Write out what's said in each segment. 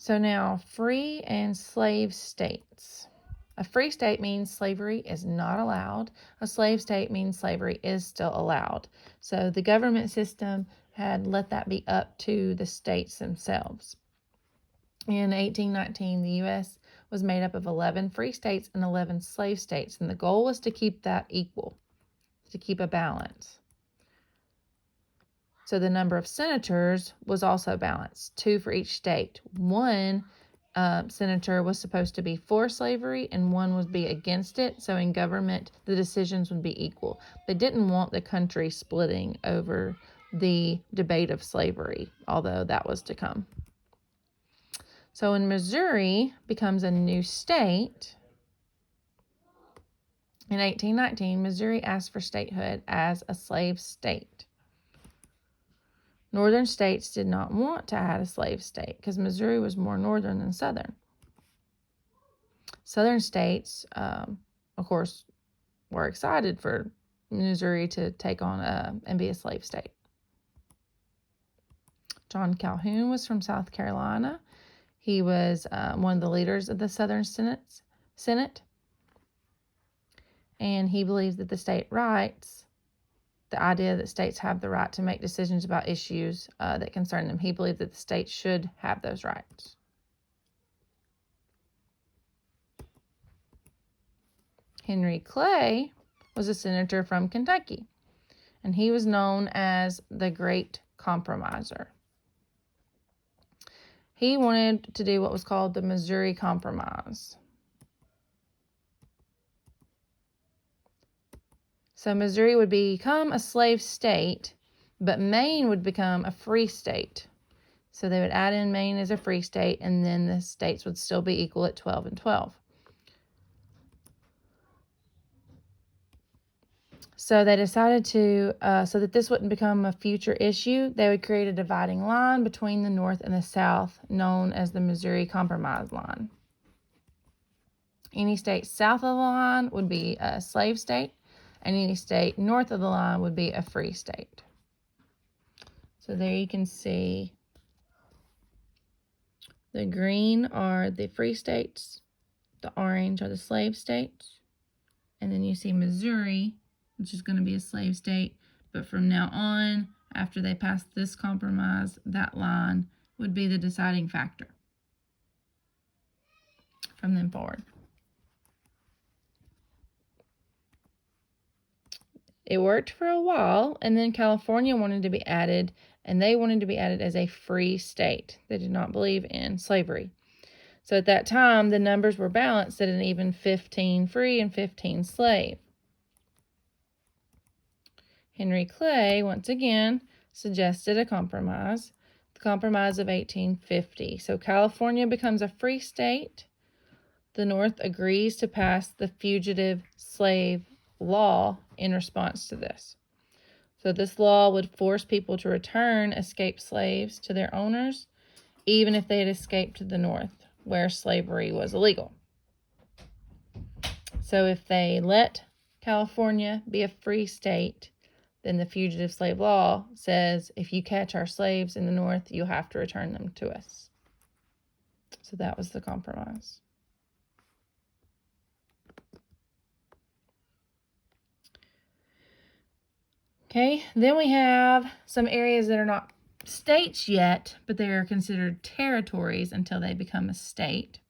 So now, free and slave states. A free state means slavery is not allowed. A slave state means slavery is still allowed. So the government system had let that be up to the states themselves. In 1819, the U.S. was made up of 11 free states and 11 slave states, and the goal was to keep that equal, to keep a balance. So the number of senators was also balanced, 2 for each state. One senator was supposed to be for slavery and one would be against it. So in government, the decisions would be equal. They didn't want the country splitting over the debate of slavery, although that was to come. So when Missouri becomes a new state, in 1819, Missouri asked for statehood as a slave state. Northern states did not want to add a slave state because Missouri was more northern than southern. Southern states, of course, were excited for Missouri to take on and be a slave state. John Calhoun was from South Carolina. He was one of the leaders of the Southern Senate. And he believed that the state rights, the idea that states have the right to make decisions about issues that concern them, he believed that the states should have those rights. Henry Clay was a senator from Kentucky, and he was known as the Great Compromiser. He wanted to do what was called the Missouri Compromise. So Missouri would become a slave state, but Maine would become a free state. So they would add in Maine as a free state, and then the states would still be equal at 12 and 12. So they decided to, so that this wouldn't become a future issue, they would create a dividing line between the North and the South, known as the Missouri Compromise line. Any state south of the line would be a slave state, and any state north of the line would be a free state. So there you can see the green are the free states, the orange are the slave states, and then you see Missouri, which is going to be a slave state, but from now on, after they pass this compromise, that line would be the deciding factor from then forward. It worked for a while, and then California wanted to be added, and they wanted to be added as a free state. They did not believe in slavery. So at that time, the numbers were balanced at an even 15 free and 15 slave. Henry Clay, once again, suggested a compromise, the Compromise of 1850. So California becomes a free state. The North agrees to pass the fugitive slave law in response to this. So this law would force people to return escaped slaves to their owners, even if they had escaped to the North, where slavery was illegal. So if they let California be a free state, then the fugitive slave law says, if you catch our slaves in the North, you'll have to return them to us. So that was the compromise. Okay, then we have some areas that are not states yet, but they are considered territories until they become a state.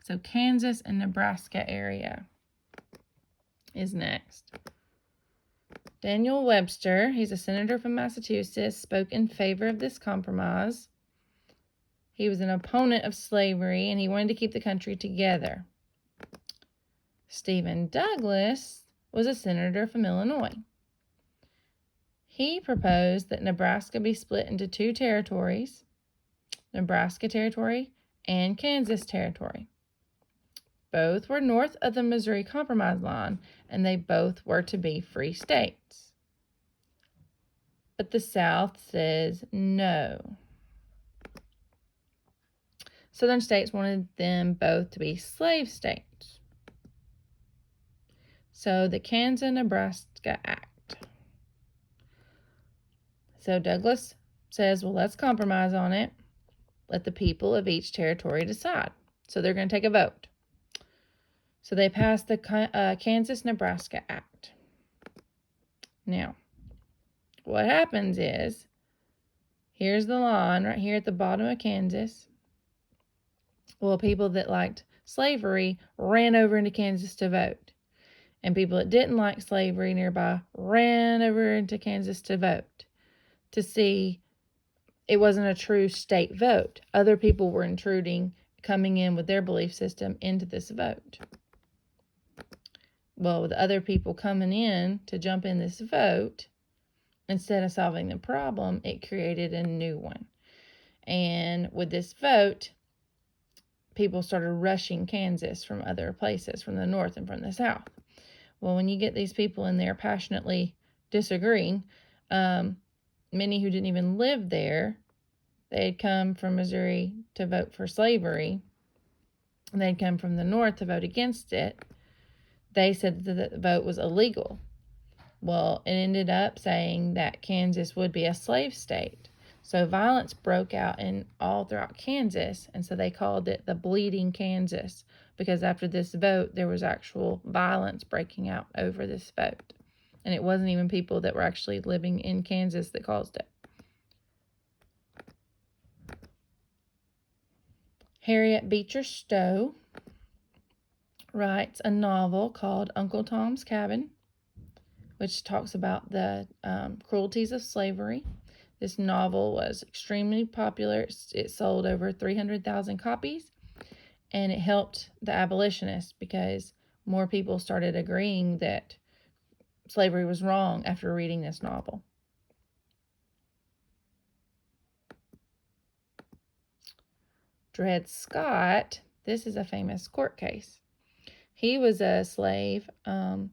So Kansas and Nebraska area is next. Daniel Webster, he's a senator from Massachusetts, spoke in favor of this compromise. He was an opponent of slavery, and he wanted to keep the country together. Stephen Douglas was a senator from Illinois. He proposed that Nebraska be split into 2 territories, Nebraska Territory and Kansas Territory. Both were north of the Missouri Compromise line, and they both were to be free states. But the South says no. Southern states wanted them both to be slave states. So the Kansas-Nebraska Act. So Douglas says, well, let's compromise on it. let the people of each territory decide. So they're going to take a vote. So they passed the Kansas-Nebraska Act. Now, what happens is, here's the line right here at the bottom of Kansas. Well, people that liked slavery ran over into Kansas to vote. And people that didn't like slavery nearby ran over into Kansas to vote, to see it wasn't a true state vote. Other people were intruding, coming in with their belief system into this vote. Well, with other people coming in to jump in this vote, instead of solving the problem, it created a new one. And with this vote, people started rushing Kansas from other places, from the north and from the south. Well, when you get these people in there passionately disagreeing, many who didn't even live there, they'd come from Missouri to vote for slavery, and they'd come from the north to vote against it. They said that the vote was illegal. Well, it ended up saying that Kansas would be a slave state. So violence broke out all throughout Kansas, and so they called it the Bleeding Kansas, because after this vote, there was actual violence breaking out over this vote. And it wasn't even people that were actually living in Kansas that caused it. Harriet Beecher Stowe writes a novel called Uncle Tom's Cabin, which talks about the cruelties of slavery. This novel was extremely popular. It sold over 300,000 copies, and it helped the abolitionists because more people started agreeing that slavery was wrong after reading this novel. Dred Scott, this is a famous court case. He was a slave, and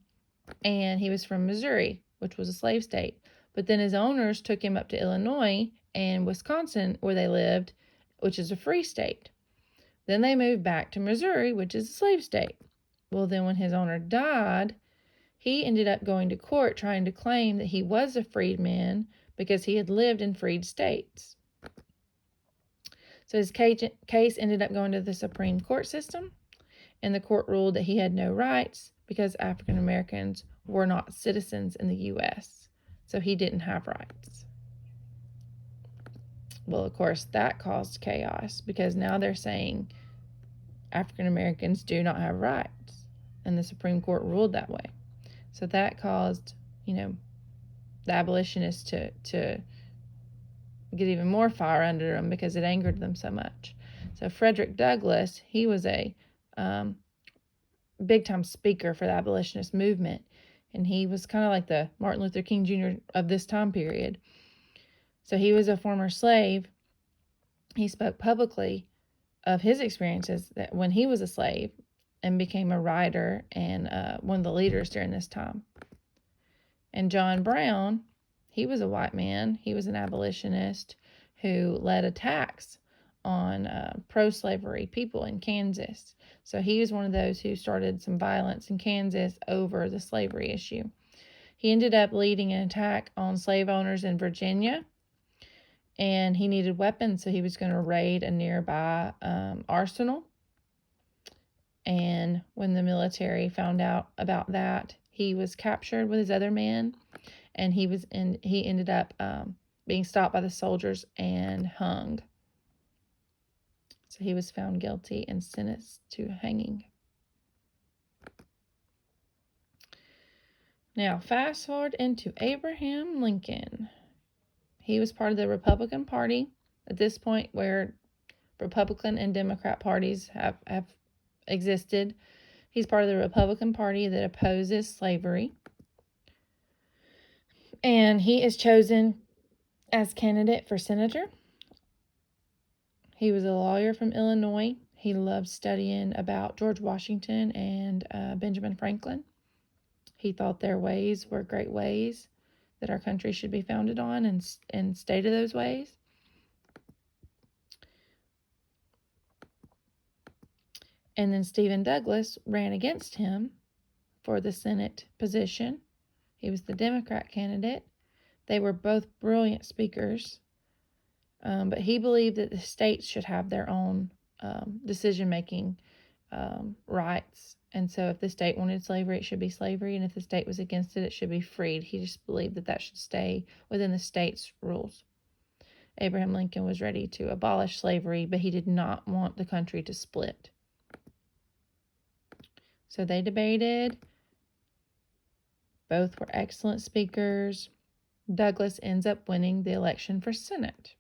he was from Missouri, which was a slave state. But then his owners took him up to Illinois and Wisconsin, where they lived, which is a free state. Then they moved back to Missouri, which is a slave state. Well, then when his owner died, he ended up going to court trying to claim that he was a freedman because he had lived in freed states. So his case ended up going to the Supreme Court system, and the court ruled that he had no rights because African Americans were not citizens in the U.S., so he didn't have rights. Well, of course, that caused chaos because now they're saying African Americans do not have rights, and the Supreme Court ruled that way. So that caused, the abolitionists to get even more fire under them because it angered them so much. So Frederick Douglass, he was a big-time speaker for the abolitionist movement, and he was kind of like the Martin Luther King Jr. of this time period. So he was a former slave. He spoke publicly of his experiences that when he was a slave and became a writer and one of the leaders during this time. And John Brown, he was a white man. He was an abolitionist who led attacks on pro-slavery people in Kansas. So he was one of those who started some violence in Kansas over the slavery issue. He ended up leading an attack on slave owners in Virginia, and he needed weapons, so he was going to raid a nearby arsenal. And when the military found out about that, he was captured with his other men, and he ended up being stopped by the soldiers and hung. So he was found guilty and sentenced to hanging. Now, fast forward into Abraham Lincoln. He was part of the Republican Party at this point, where Republican and Democrat parties have existed. He's part of the Republican Party that opposes slavery. And he is chosen as candidate for senator. He was a lawyer from Illinois. He loved studying about George Washington and Benjamin Franklin. He thought their ways were great ways that our country should be founded on, and stated those ways. And then Stephen Douglas ran against him for the Senate position. He was the Democrat candidate. They were both brilliant speakers. But he believed that the states should have their own decision-making rights. And so if the state wanted slavery, it should be slavery. And if the state was against it, it should be freed. He just believed that that should stay within the state's rules. Abraham Lincoln was ready to abolish slavery, but he did not want the country to split. So they debated. Both were excellent speakers. Douglas ends up winning the election for Senate.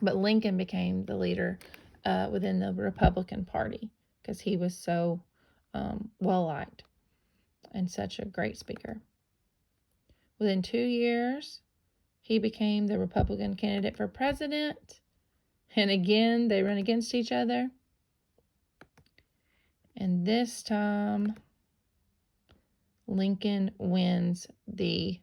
But Lincoln became the leader within the Republican Party because he was so well-liked and such a great speaker. Within 2 years, he became the Republican candidate for president. And again, they run against each other. And this time, Lincoln wins the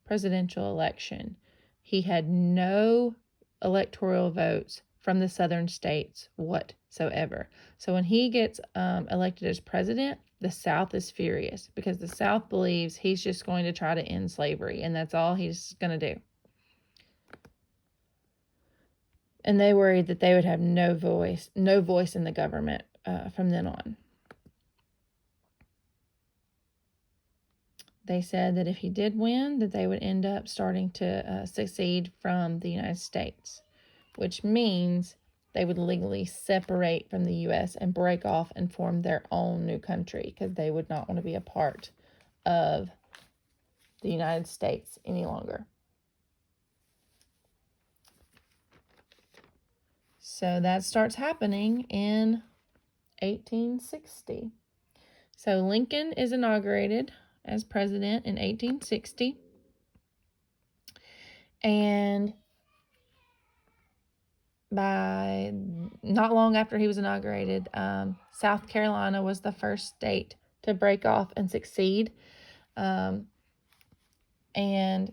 presidential election. He had no electoral votes from the southern states whatsoever. So when he gets elected as president, the South is furious because the South believes he's just going to try to end slavery, and that's all he's going to do. And they worried that they would have no voice in the government from then on. They said that if he did win, that they would end up starting to secede from the United States, which means they would legally separate from the U.S. and break off and form their own new country because they would not want to be a part of the United States any longer. So that starts happening in 1860. So Lincoln is inaugurated as president in 1860. And by not long after he was inaugurated, South Carolina was the first state to break off and succeed. And I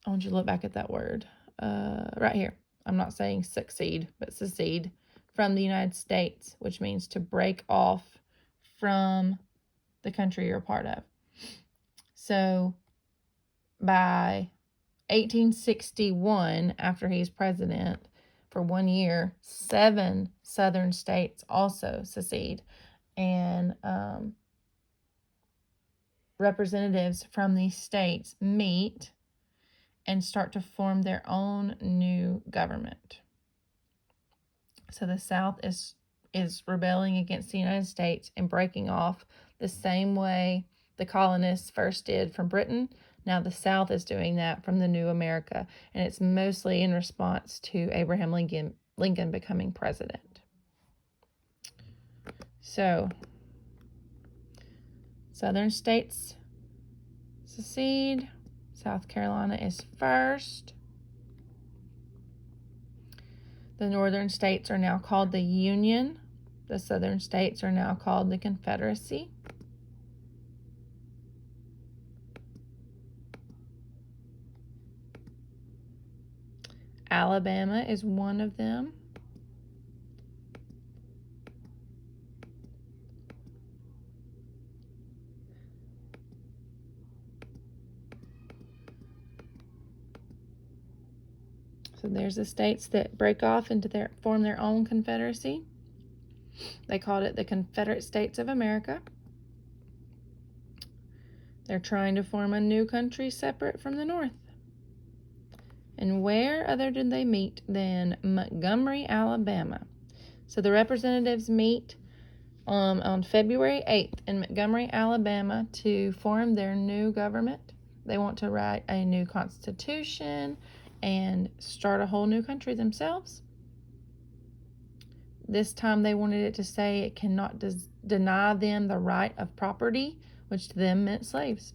want you to look back at that word right here. I'm not saying succeed, but secede from the United States, which means to break off from the country you're a part of. So by 1861, after he's president for 1 year, 7 southern states also secede. And representatives from these states meet and start to form their own new government. So the South is rebelling against the United States and breaking off the same way the colonists first did from Britain. Now the South is doing that from the new America, and it's mostly in response to Abraham Lincoln becoming president. So southern states secede. South Carolina is first. The northern states are now called the Union. The southern states are now called the Confederacy. Alabama is one of them. So there's the states that break off into form their own confederacy. They called it the Confederate States of America. They're trying to form a new country separate from the North. And where other did they meet than Montgomery, Alabama? So the representatives meet on February 8th in Montgomery, Alabama to form their new government. They want to write a new constitution and start a whole new country themselves. This time they wanted it to say it cannot deny them the right of property, which to them meant slaves.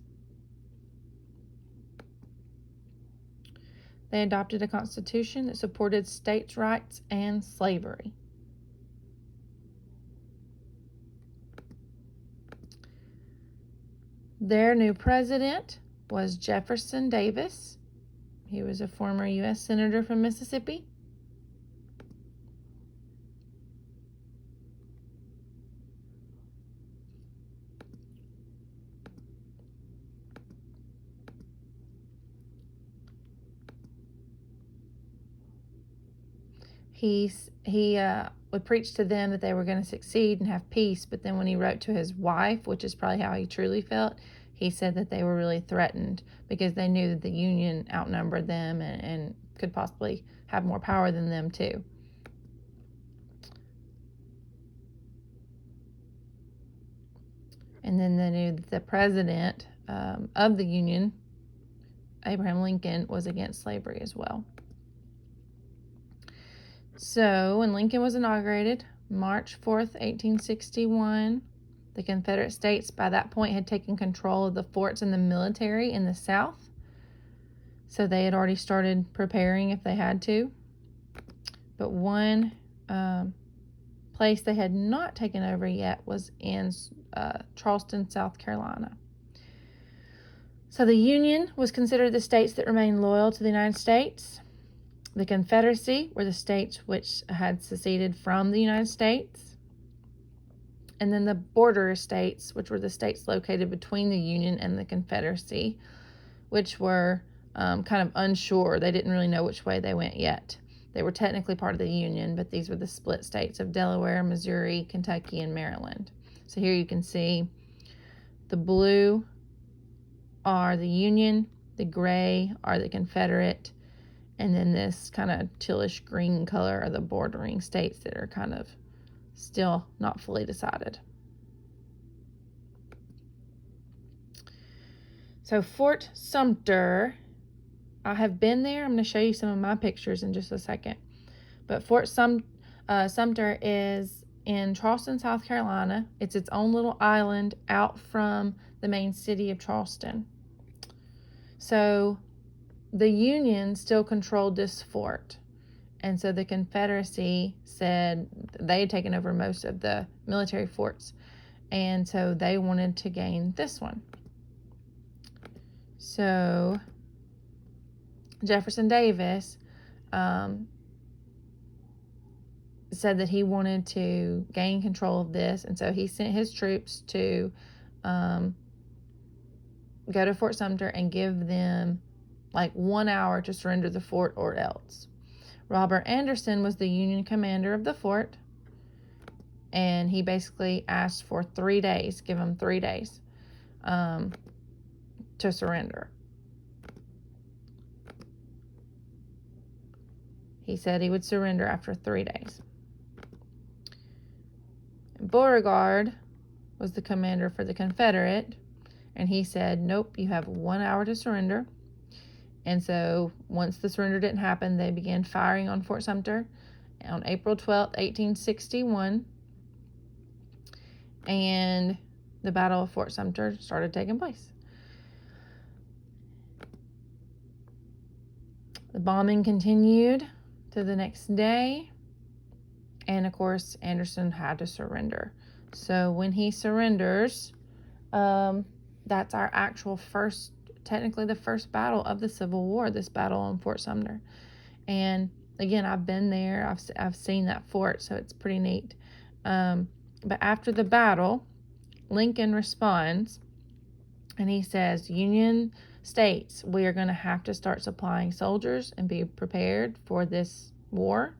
They adopted a constitution that supported states' rights and slavery. Their new president was Jefferson Davis. He was a former U.S. Senator from Mississippi. he would preach to them that they were going to succeed and have peace, but then when he wrote to his wife, which is probably how he truly felt, he said that they were really threatened because they knew that the Union outnumbered them and could possibly have more power than them too. And then they knew that the president of the Union, Abraham Lincoln, was against slavery as well. So when Lincoln was inaugurated, March 4th, 1861, the Confederate States by that point had taken control of the forts and the military in the South. So they had already started preparing if they had to. But one place they had not taken over yet was in Charleston, South Carolina. So the Union was considered the states that remained loyal to the United States. The Confederacy were the states which had seceded from the United States. And then the border states, which were the states located between the Union and the Confederacy, which were kind of unsure. They didn't really know which way they went yet. They were technically part of the Union, but these were the split states of Delaware, Missouri, Kentucky, and Maryland. So here you can see the blue are the Union, the gray are the Confederate, and then this kind of tealish green color are the bordering states that are kind of still not fully decided. So Fort Sumter, I have been there. I'm going to show you some of my pictures in just a second. But Fort Sumter is in Charleston, South Carolina. It's its own little island out from the main city of Charleston. So the Union still controlled this fort. And so the Confederacy said they had taken over most of the military forts. And so they wanted to gain this one. So Jefferson Davis said that he wanted to gain control of this. And so he sent his troops to go to Fort Sumter and give them like 1 hour to surrender the fort or else. Robert Anderson was the Union commander of the fort, and he basically asked for 3 days, give them 3 days to surrender. He said he would surrender after 3 days. Beauregard was the commander for the Confederate, and he said, nope, you have 1 hour to surrender. And so once the surrender didn't happen, they began firing on Fort Sumter on April 12th, 1861. And the Battle of Fort Sumter started taking place. The bombing continued to the next day. And of course, Anderson had to surrender. So when he surrenders, that's our actual technically the first battle of the Civil War, this battle on Fort Sumter. And again, I've been there. I've seen that fort, so it's pretty neat. But after the battle, Lincoln responds, and he says, Union states, we are going to have to start supplying soldiers and be prepared for this war.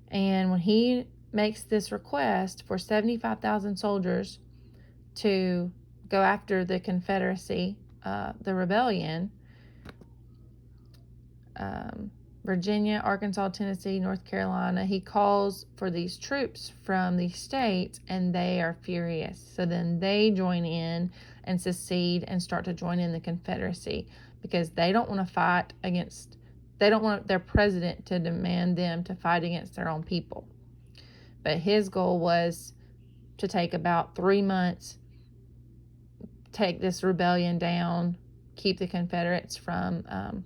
And when he makes this request for 75,000 soldiers to go after the Confederacy, the rebellion, Virginia, Arkansas, Tennessee, North Carolina, he calls for these troops from these states, and they are furious. So then they join in and secede and start to join in the Confederacy because they don't want to fight against, they don't want their president to demand them to fight against their own people. But his goal was to take about 3 months, take this rebellion down, keep the Confederates from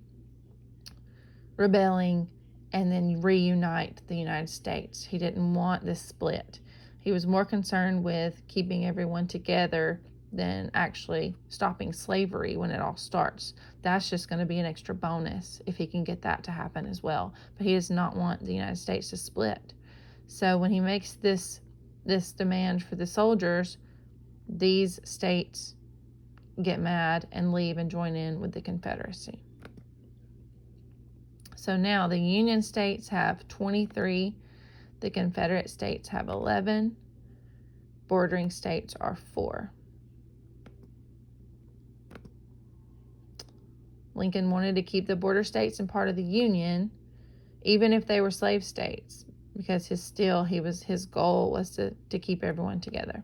rebelling, and then reunite the United States. He didn't want this split. He was more concerned with keeping everyone together than actually stopping slavery when it all starts. That's just going to be an extra bonus if he can get that to happen as well. But he does not want the United States to split. So when he makes this demand for the soldiers, these states get mad and leave and join in with the Confederacy. So now the Union states have 23, the Confederate states have 11, bordering states are 4. Lincoln wanted to keep the border states and part of the Union, even if they were slave states, because his goal was to keep everyone together.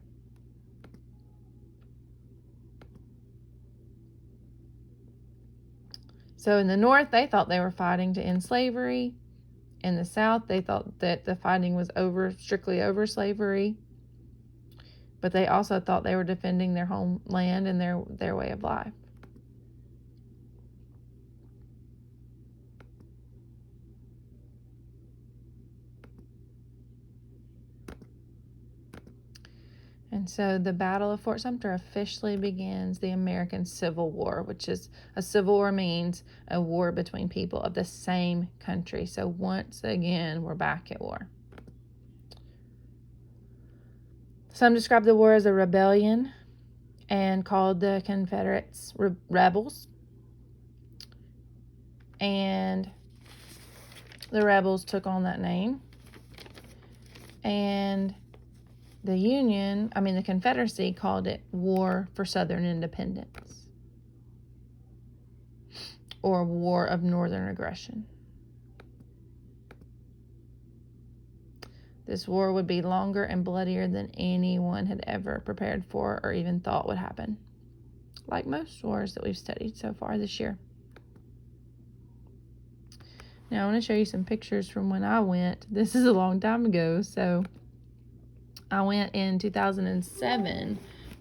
So in the North, they thought they were fighting to end slavery. In the South, they thought that the fighting was strictly over slavery. But they also thought they were defending their homeland and their way of life. And so the Battle of Fort Sumter officially begins the American Civil War, which is a civil war means a war between people of the same country. So once again, we're back at war. Some describe the war as a rebellion and called the Confederates rebels. And the rebels took on that name. And the Confederacy called it War for Southern Independence, or War of Northern Aggression. This war would be longer and bloodier than anyone had ever prepared for or even thought would happen, like most wars that we've studied so far this year. Now I want to show you some pictures from when I went. This is a long time ago, so I went in 2007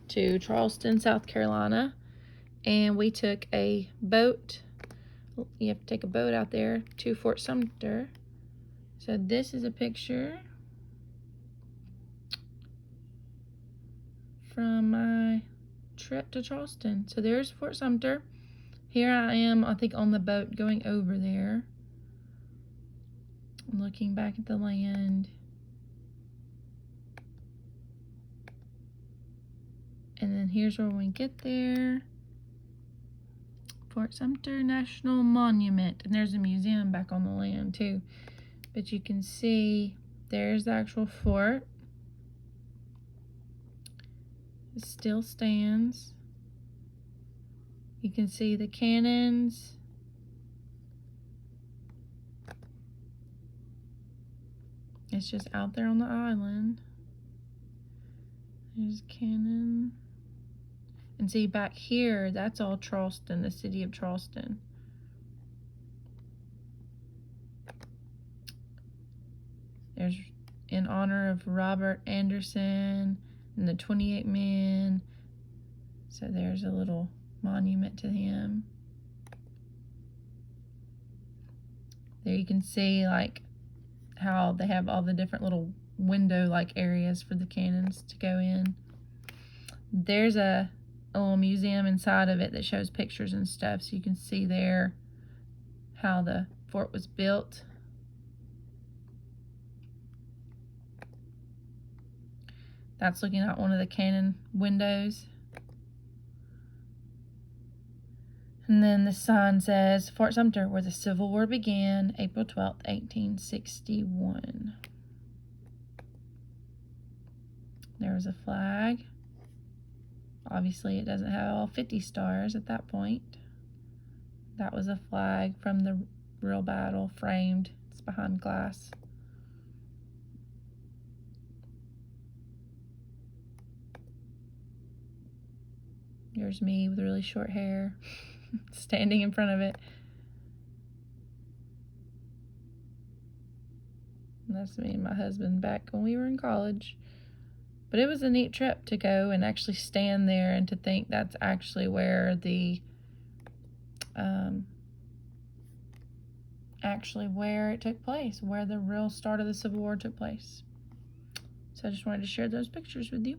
to Charleston, South Carolina, and we took a boat. You have to take a boat out there to Fort Sumter. So this is a picture from my trip to Charleston. So there's Fort Sumter. Here I am, I think, on the boat going over there. I'm looking back at the land. And then here's where we get there. Fort Sumter National Monument. And there's a museum back on the land too. But you can see there's the actual fort. It still stands. You can see the cannons. It's just out there on the island. There's a cannon. And see back here, that's all Charleston, the city of Charleston. There's in honor of Robert Anderson and the 28 men. So there's a little monument to him. There you can see like how they have all the different little window-like areas for the cannons to go in. There's a little museum inside of it that shows pictures and stuff, so you can see there how the fort was built. That's looking out one of the cannon windows. And then the sign says, Fort Sumter, where the Civil War began, April 12th, 1861. There's a flag. Obviously, it doesn't have all 50 stars at that point. That was a flag from the real battle, framed. It's behind glass. Here's me with really short hair, standing in front of it. And that's me and my husband back when we were in college. But it was a neat trip to go and actually stand there and to think that's actually where the where it took place, where the real start of the Civil War took place. So I just wanted to share those pictures with you.